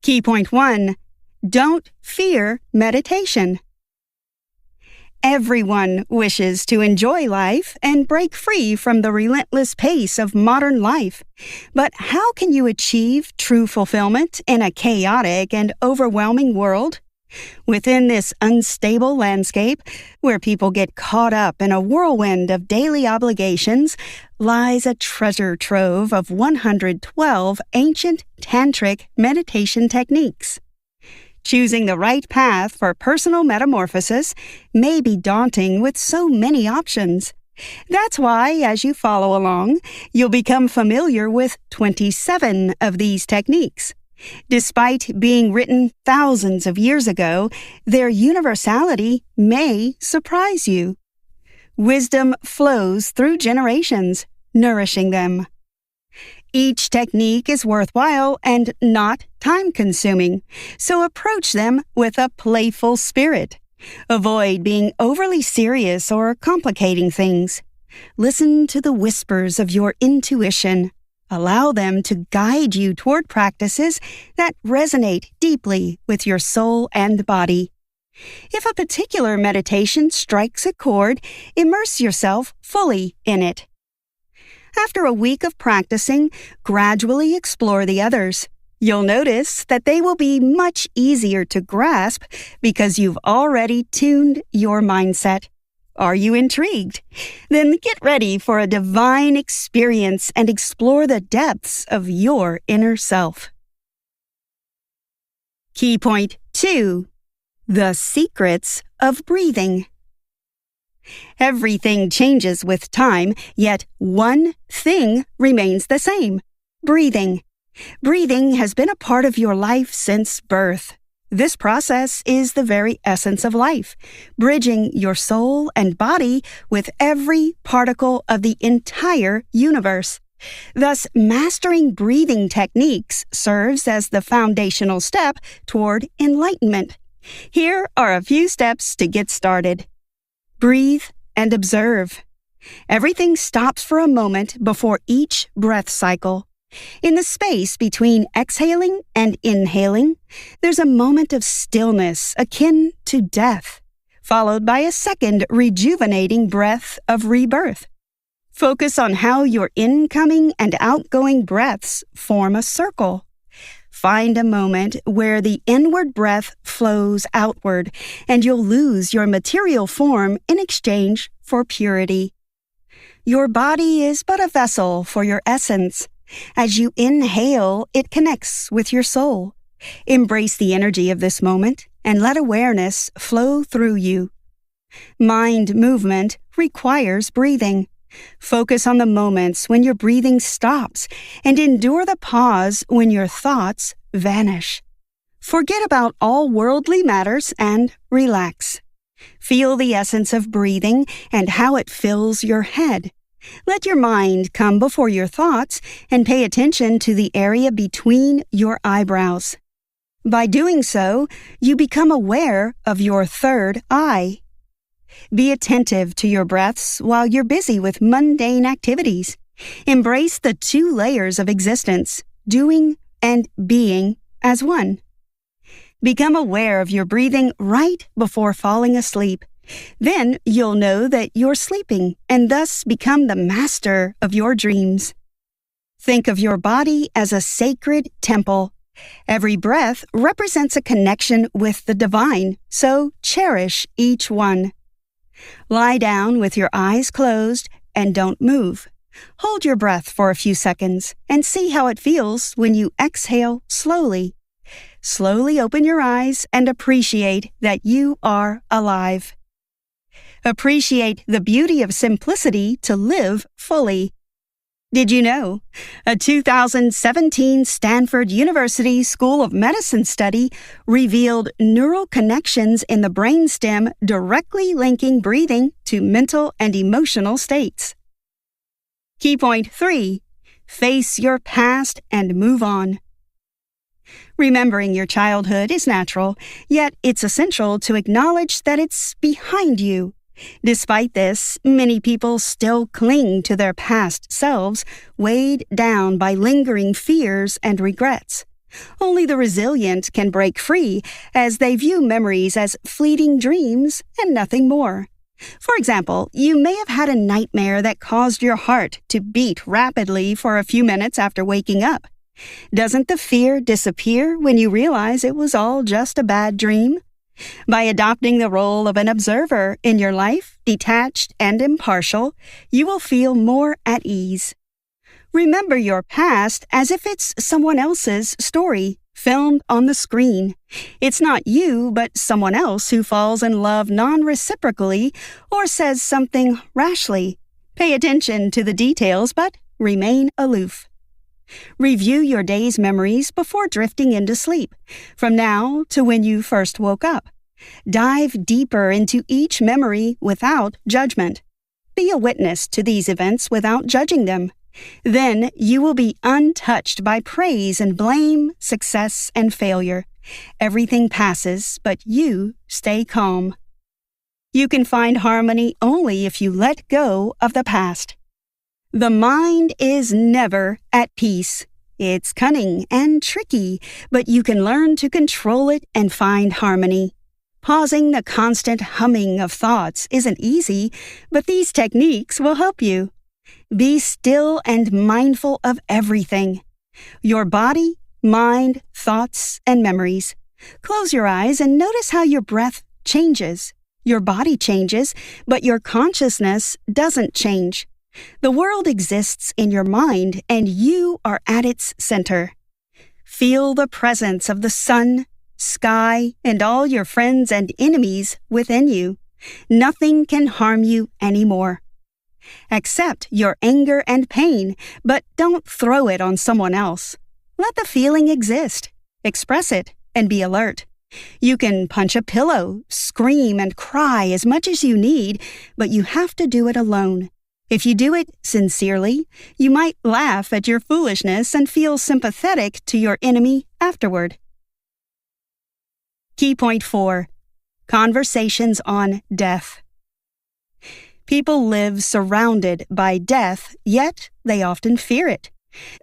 Key point 1. Don't fear meditation. Everyone wishes to enjoy life and break free from the relentless pace of modern life. But how can you achieve true fulfillment in a chaotic and overwhelming world? Within this unstable landscape, where people get caught up in a whirlwind of daily obligations, lies a treasure trove of 112 ancient tantric meditation techniques. Choosing the right path for personal metamorphosis may be daunting with so many options. That's why, as you follow along, you'll become familiar with 27 of these techniques. Despite being written thousands of years ago, their universality may surprise you. Wisdom flows through generations, nourishing them. Each technique is worthwhile and not time-consuming, so approach them with a playful spirit. Avoid being overly serious or complicating things. Listen to the whispers of your intuition. Allow them to guide you toward practices that resonate deeply with your soul and body. If a particular meditation strikes a chord, immerse yourself fully in it. After a week of practicing, gradually explore the others. You'll notice that they will be much easier to grasp because you've already tuned your mindset. Are you intrigued? Then get ready for a divine experience and explore the depths of your inner self. Key point 2. The secrets of breathing. Everything changes with time, yet one thing remains the same: breathing. Breathing has been a part of your life since birth. This process is the very essence of life, bridging your soul and body with every particle of the entire universe. Thus, mastering breathing techniques serves as the foundational step toward enlightenment. Here are a few steps to get started. Breathe and observe. Everything stops for a moment before each breath cycle. In the space between exhaling and inhaling, there's a moment of stillness akin to death, followed by a second rejuvenating breath of rebirth. Focus on how your incoming and outgoing breaths form a circle. Find a moment where the inward breath flows outward, and you'll lose your material form in exchange for purity. Your body is but a vessel for your essence. As you inhale, it connects with your soul. Embrace the energy of this moment and let awareness flow through you. Mind movement requires breathing. Focus on the moments when your breathing stops and endure the pause when your thoughts vanish. Forget about all worldly matters and relax. Feel the essence of breathing and how it fills your head. Let your mind come before your thoughts and pay attention to the area between your eyebrows. By doing so, you become aware of your third eye. Be attentive to your breaths while you're busy with mundane activities. Embrace the two layers of existence, doing and being, as one. Become aware of your breathing right before falling asleep. Then you'll know that you're sleeping and thus become the master of your dreams. Think of your body as a sacred temple. Every breath represents a connection with the divine, so cherish each one. Lie down with your eyes closed and don't move. Hold your breath for a few seconds and see how it feels when you exhale slowly. Slowly open your eyes and appreciate that you are alive. Appreciate the beauty of simplicity to live fully. Did you know? A 2017 Stanford University School of Medicine study revealed neural connections in the brainstem directly linking breathing to mental and emotional states. Key point 3. Face your past and move on. Remembering your childhood is natural, yet it's essential to acknowledge that it's behind you. Despite this, many people still cling to their past selves, weighed down by lingering fears and regrets. Only the resilient can break free, as they view memories as fleeting dreams and nothing more. For example, you may have had a nightmare that caused your heart to beat rapidly for a few minutes after waking up. Doesn't the fear disappear when you realize it was all just a bad dream? By adopting the role of an observer in your life, detached and impartial, you will feel more at ease. Remember your past as if it's someone else's story, filmed on the screen. It's not you, but someone else who falls in love non-reciprocally or says something rashly. Pay attention to the details, but remain aloof. Review your day's memories before drifting into sleep, from now to when you first woke up. Dive deeper into each memory without judgment. Be a witness to these events without judging them. Then you will be untouched by praise and blame, success and failure. Everything passes, but you stay calm. You can find harmony only if you let go of the past. The mind is never at peace. It's cunning and tricky, but you can learn to control it and find harmony. Pausing the constant humming of thoughts isn't easy, but these techniques will help you. Be still and mindful of everything. Your body, mind, thoughts, and memories. Close your eyes and notice how your breath changes. Your body changes, but your consciousness doesn't change. The world exists in your mind, and you are at its center. Feel the presence of the sun, sky, and all your friends and enemies within you. Nothing can harm you anymore. Accept your anger and pain, but don't throw it on someone else. Let the feeling exist. Express it and be alert. You can punch a pillow, scream, and cry as much as you need, but you have to do it alone. If you do it sincerely, you might laugh at your foolishness and feel sympathetic to your enemy afterward. Key point 4. Conversations on death. People live surrounded by death, yet they often fear it.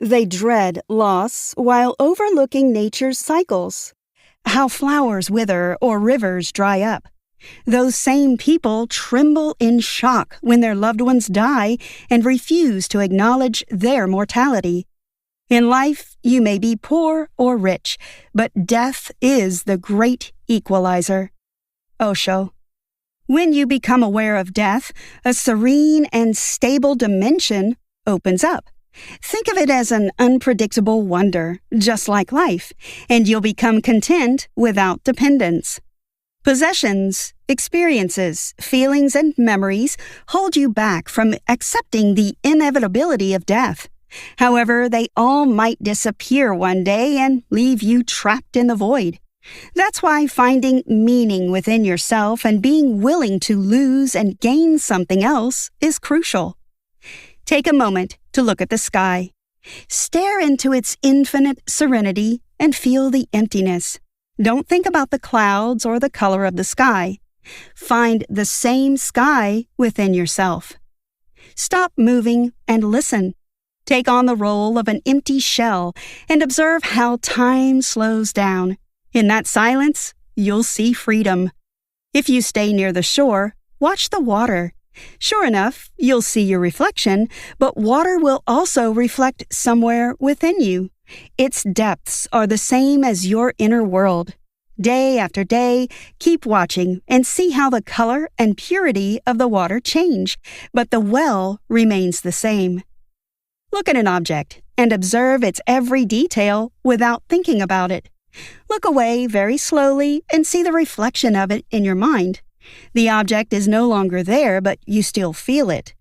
They dread loss while overlooking nature's cycles, how flowers wither or rivers dry up. Those same people tremble in shock when their loved ones die and refuse to acknowledge their mortality. In life, you may be poor or rich, but death is the great equalizer. OSHO. When you become aware of death, a serene and stable dimension opens up. Think of it as an unpredictable wonder, just like life, and you'll become content without dependence. Possessions, experiences, feelings, and memories hold you back from accepting the inevitability of death. However, they all might disappear one day and leave you trapped in the void. That's why finding meaning within yourself and being willing to lose and gain something else is crucial. Take a moment to look at the sky. Stare into its infinite serenity and feel the emptiness. Don't think about the clouds or the color of the sky. Find the same sky within yourself. Stop moving and listen. Take on the role of an empty shell and observe how time slows down. In that silence, you'll see freedom. If you stay near the shore, watch the water. Sure enough, you'll see your reflection, but water will also reflect somewhere within you. Its depths are the same as your inner world. Day after day, keep watching and see how the color and purity of the water change, but the well remains the same. Look at an object and observe its every detail without thinking about it. Look away very slowly and see the reflection of it in your mind. The object is no longer there, but you still feel it.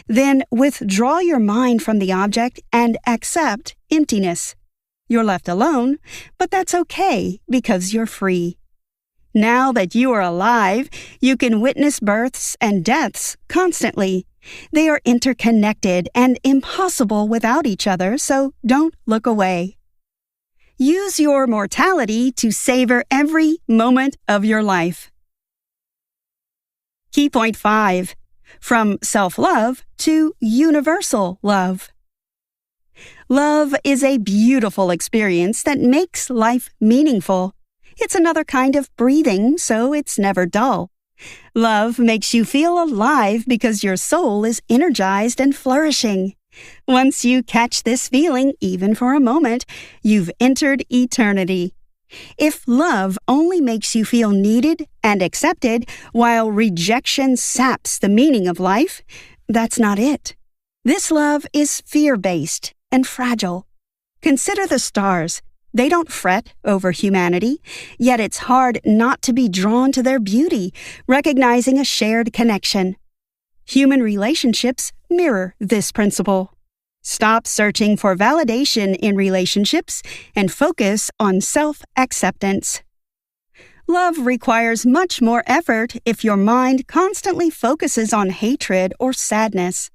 Then withdraw your mind from the object and accept emptiness. You're left alone, but that's okay because you're free. Now that you are alive, you can witness births and deaths constantly. They are interconnected and impossible without each other, so don't look away. Use your mortality to savor every moment of your life. Key point 5. From self-love to universal love. Love is a beautiful experience that makes life meaningful. It's another kind of breathing, so it's never dull. Love makes you feel alive because your soul is energized and flourishing. Once you catch this feeling, even for a moment, you've entered eternity. If love only makes you feel needed and accepted, while rejection saps the meaning of life, that's not it. This love is fear-based and fragile. Consider the stars. They don't fret over humanity, yet it's hard not to be drawn to their beauty, recognizing a shared connection. Human relationships mirror this principle. Stop searching for validation in relationships and focus on self-acceptance. Love requires much more effort if your mind constantly focuses on hatred or sadness.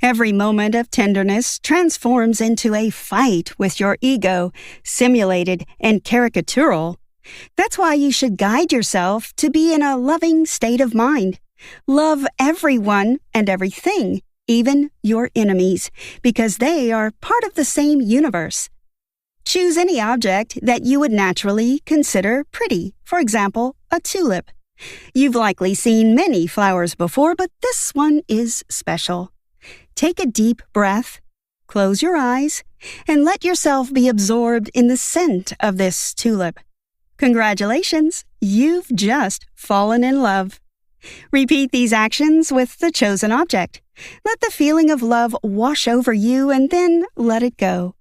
Every moment of tenderness transforms into a fight with your ego, simulated and caricatural. That's why you should guide yourself to be in a loving state of mind. Love everyone and everything, even your enemies, because they are part of the same universe. Choose any object that you would naturally consider pretty, for example, a tulip. You've likely seen many flowers before, but this one is special. Take a deep breath, close your eyes, and let yourself be absorbed in the scent of this tulip. Congratulations, you've just fallen in love. Repeat these actions with the chosen object. Let the feeling of love wash over you and then let it go.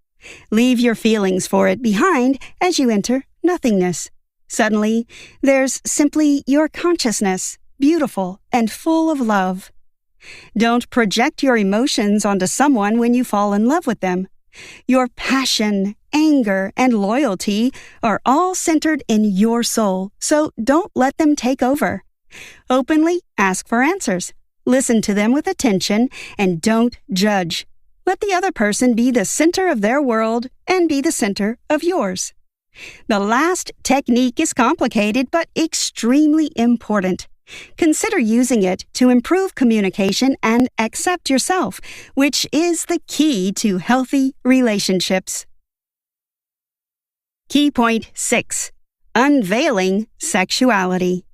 Leave your feelings for it behind as you enter nothingness. Suddenly, there's simply your consciousness, beautiful and full of love. Don't project your emotions onto someone when you fall in love with them. Your passion, anger, and loyalty are all centered in your soul, so don't let them take over. Openly ask for answers. Listen to them with attention and don't judge. Let the other person be the center of their world and be the center of yours. The last technique is complicated but extremely important. Consider using it to improve communication and accept yourself, which is the key to healthy relationships. Key point 6. Unveiling sexuality.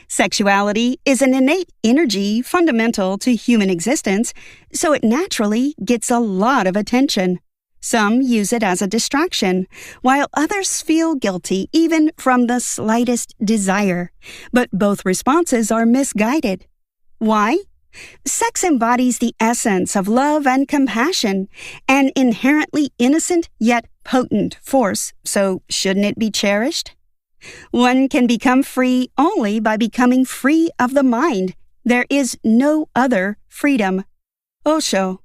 Sexuality is an innate energy fundamental to human existence, so it naturally gets a lot of attention. Some use it as a distraction, while others feel guilty even from the slightest desire. But both responses are misguided. Why? Sex embodies the essence of love and compassion, an inherently innocent yet potent force, so shouldn't it be cherished? One can become free only by becoming free of the mind. There is no other freedom. OSHO.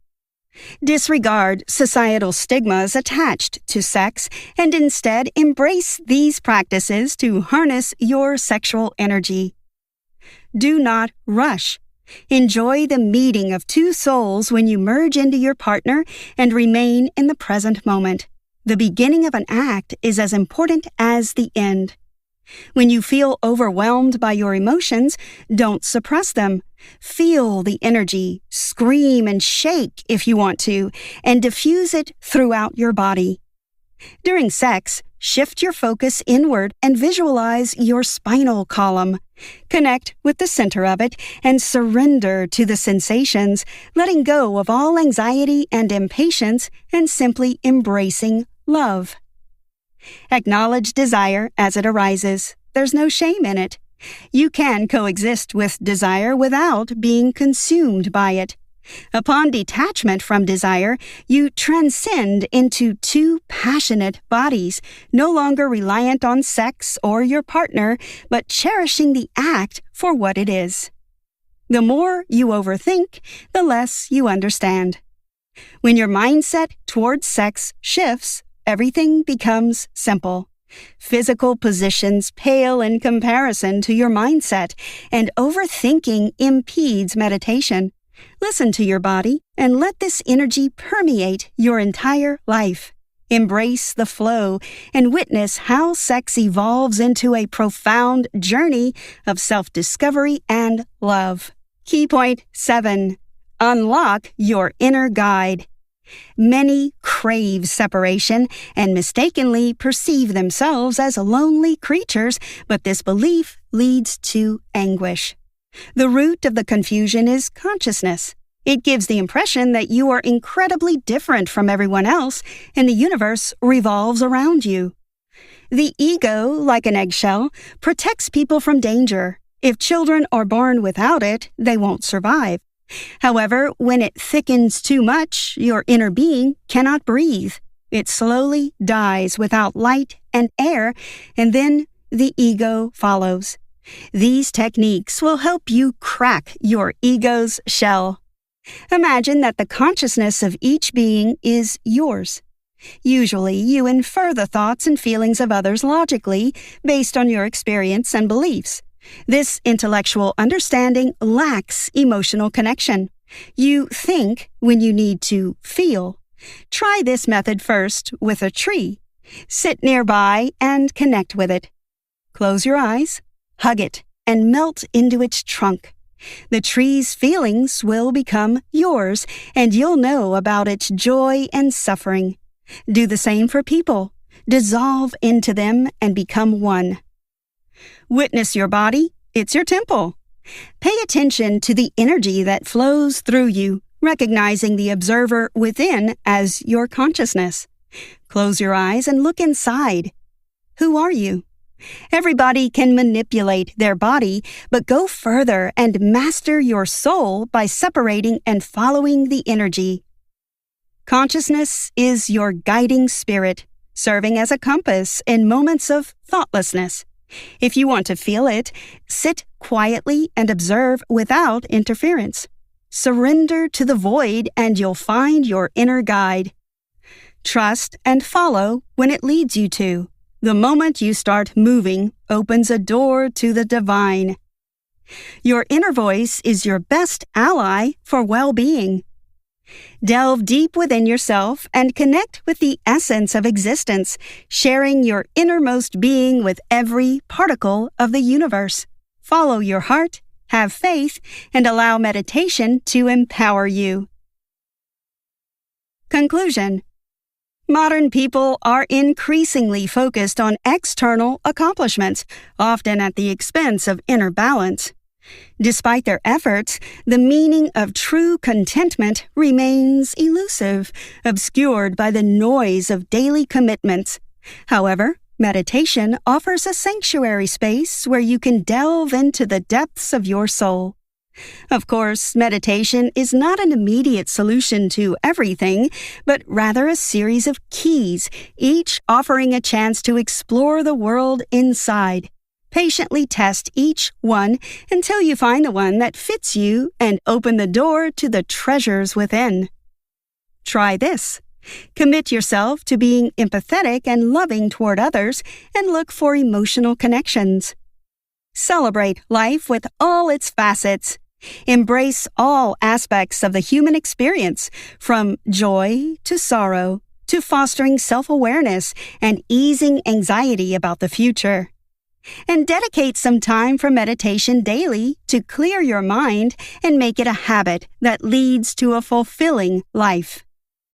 Disregard societal stigmas attached to sex and instead embrace these practices to harness your sexual energy. Do not rush. Enjoy the meeting of two souls when you merge into your partner and remain in the present moment. The beginning of an act is as important as the end. When you feel overwhelmed by your emotions, don't suppress them. Feel the energy, scream and shake if you want to, and diffuse it throughout your body. During sex, shift your focus inward and visualize your spinal column. Connect with the center of it and surrender to the sensations, letting go of all anxiety and impatience and simply embracing love. Acknowledge desire as it arises. There's no shame in it. You can coexist with desire without being consumed by it. Upon detachment from desire, you transcend into two passionate bodies, no longer reliant on sex or your partner, but cherishing the act for what it is. The more you overthink, the less you understand. When your mindset towards sex shifts, everything becomes simple. Physical positions pale in comparison to your mindset, and overthinking impedes meditation. Listen to your body and let this energy permeate your entire life. Embrace the flow and witness how sex evolves into a profound journey of self-discovery and love. Key point 7. Unlock your inner guide. Many crave separation and mistakenly perceive themselves as lonely creatures, but this belief leads to anguish. The root of the confusion is consciousness. It gives the impression that you are incredibly different from everyone else, and the universe revolves around you. The ego, like an eggshell, protects people from danger. If children are born without it, they won't survive. However, when it thickens too much, your inner being cannot breathe. It slowly dies without light and air, and then the ego follows. These techniques will help you crack your ego's shell. Imagine that the consciousness of each being is yours. Usually, you infer the thoughts and feelings of others logically based on your experience and beliefs. This intellectual understanding lacks emotional connection. You think when you need to feel. Try this method first with a tree. Sit nearby and connect with it. Close your eyes, hug it, and melt into its trunk. The tree's feelings will become yours, and you'll know about its joy and suffering. Do the same for people. Dissolve into them and become one. Witness your body. It's your temple. Pay attention to the energy that flows through you, recognizing the observer within as your consciousness. Close your eyes and look inside. Who are you? Everybody can manipulate their body, but go further and master your soul by separating and following the energy. Consciousness is your guiding spirit, serving as a compass in moments of thoughtlessness. If you want to feel it, sit quietly and observe without interference. Surrender to the void and you'll find your inner guide. Trust and follow when it leads you to. The moment you start moving opens a door to the divine. Your inner voice is your best ally for well-being. Delve deep within yourself and connect with the essence of existence, sharing your innermost being with every particle of the universe. Follow your heart, have faith, and allow meditation to empower you. Conclusion. Modern people are increasingly focused on external accomplishments, often at the expense of inner balance. Despite their efforts, the meaning of true contentment remains elusive, obscured by the noise of daily commitments. However, meditation offers a sanctuary space where you can delve into the depths of your soul. Of course, meditation is not an immediate solution to everything, but rather a series of keys, each offering a chance to explore the world inside. Patiently test each one until you find the one that fits you and open the door to the treasures within. Try this. Commit yourself to being empathetic and loving toward others and look for emotional connections. Celebrate life with all its facets. Embrace all aspects of the human experience, from joy to sorrow, to fostering self-awareness and easing anxiety about the future. And dedicate some time for meditation daily to clear your mind and make it a habit that leads to a fulfilling life.